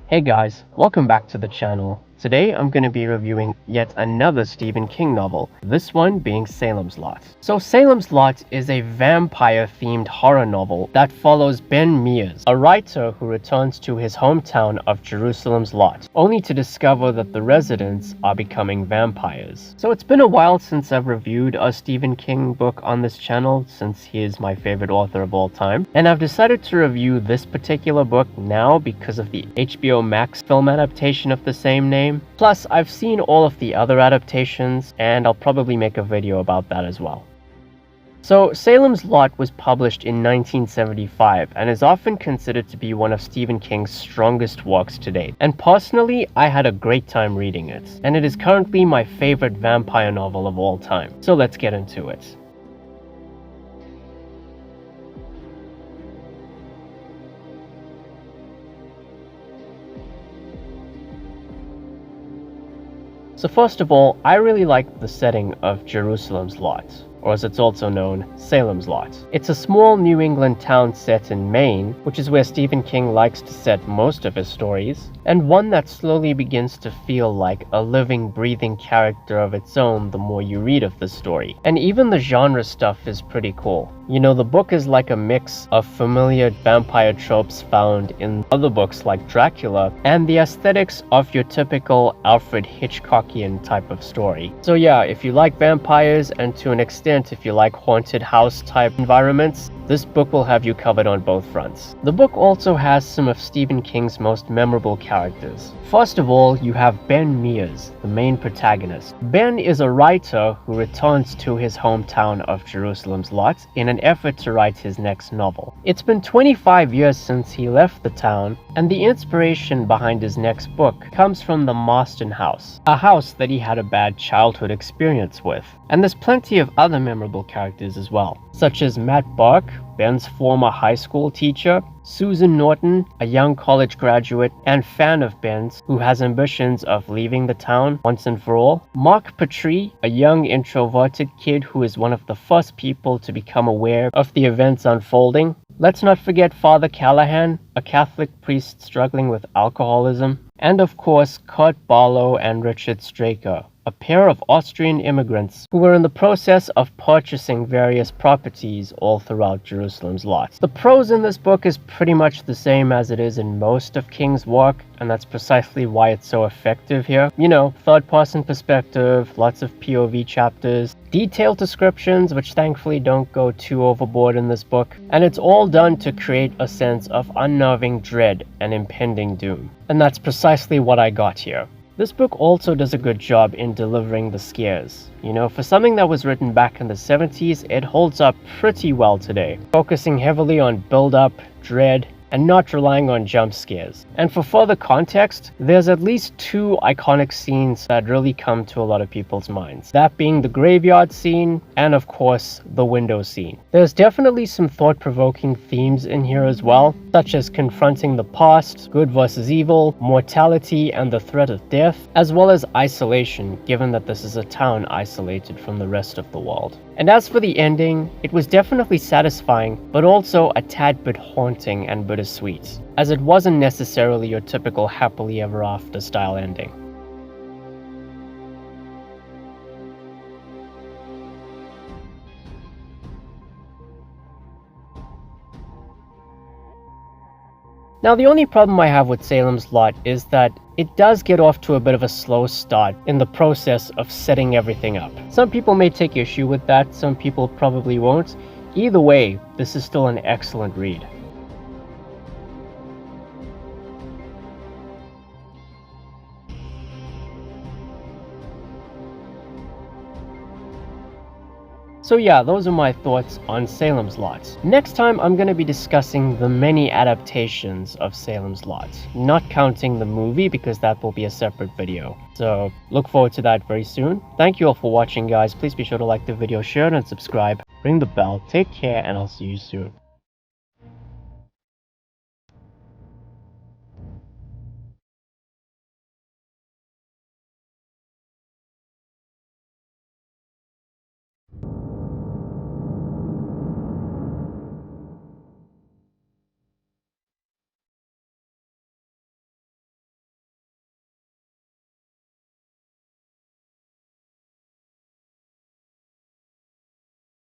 Hey guys, welcome back to the channel. Today I'm going to be reviewing yet another Stephen King novel, this one being Salem's Lot. So Salem's Lot is a vampire-themed horror novel that follows Ben Mears, a writer who returns to his hometown of Jerusalem's Lot, only to discover that the residents are becoming vampires. So it's been a while since I've reviewed a Stephen King book on this channel, since he is my favorite author of all time, and I've decided to review this particular book now because of the HBO Max film adaptation of the same name. Plus, I've seen all of the other adaptations, and I'll probably make a video about that as well. So, Salem's Lot was published in 1975 and is often considered to be one of Stephen King's strongest works to date. And personally, I had a great time reading it, and it is currently my favorite vampire novel of all time. So let's get into it. So first of all, I really like the setting of Jerusalem's Lot, or as it's also known, Salem's Lot. It's a small New England town set in Maine, which is where Stephen King likes to set most of his stories, and one that slowly begins to feel like a living, breathing character of its own the more you read of the story. And even the genre stuff is pretty cool. You know, the book is like a mix of familiar vampire tropes found in other books like Dracula, and the aesthetics of your typical Alfred Hitchcockian type of story. So yeah, if you like vampires, and to an extent if you like haunted house type environments, this book will have you covered on both fronts. The book also has some of Stephen King's most memorable characters. First of all, you have Ben Mears, the main protagonist. Ben is a writer who returns to his hometown of Jerusalem's Lot in an effort to write his next novel. It's been 25 years since he left the town, and the inspiration behind his next book comes from the Marston house, a house that he had a bad childhood experience with. And there's plenty of other memorable characters as well, such as Matt Bark, Ben's former high school teacher, Susan Norton, a young college graduate and fan of Ben's who has ambitions of leaving the town once and for all, Mark Petrie, a young introverted kid who is one of the first people to become aware of the events unfolding. Let's not forget Father Callahan, a Catholic priest struggling with alcoholism, and of course Kurt Barlow and Richard Straker, a pair of Austrian immigrants who were in the process of purchasing various properties all throughout Jerusalem's Lot. The prose in this book is pretty much the same as it is in most of King's work, and that's precisely why it's so effective here. You know, third-person perspective, lots of POV chapters, detailed descriptions which thankfully don't go too overboard in this book, and it's all done to create a sense of unnerving dread and impending doom. And that's precisely what I got here. This book also does a good job in delivering the scares. You know, for something that was written back in the 70s, it holds up pretty well today, focusing heavily on build-up, dread, and not relying on jump scares. And for further context, there's at least two iconic scenes that really come to a lot of people's minds. That being the graveyard scene, and of course, the window scene. There's definitely some thought-provoking themes in here as well, such as confronting the past, good versus evil, mortality and the threat of death, as well as isolation, given that this is a town isolated from the rest of the world. And as for the ending, it was definitely satisfying, but also a tad bit haunting and bittersweet, as it wasn't necessarily your typical happily ever after style ending. Now, the only problem I have with Salem's Lot is that it does get off to a bit of a slow start in the process of setting everything up. Some people may take issue with that, some people probably won't. Either way, this is still an excellent read. So yeah, those are my thoughts on Salem's Lot. Next time I'm going to be discussing the many adaptations of Salem's Lot, not counting the movie because that will be a separate video. So look forward to that very soon. Thank you all for watching, guys. Please be sure to like the video, share it, and subscribe. Ring the bell. Take care, and I'll see you soon.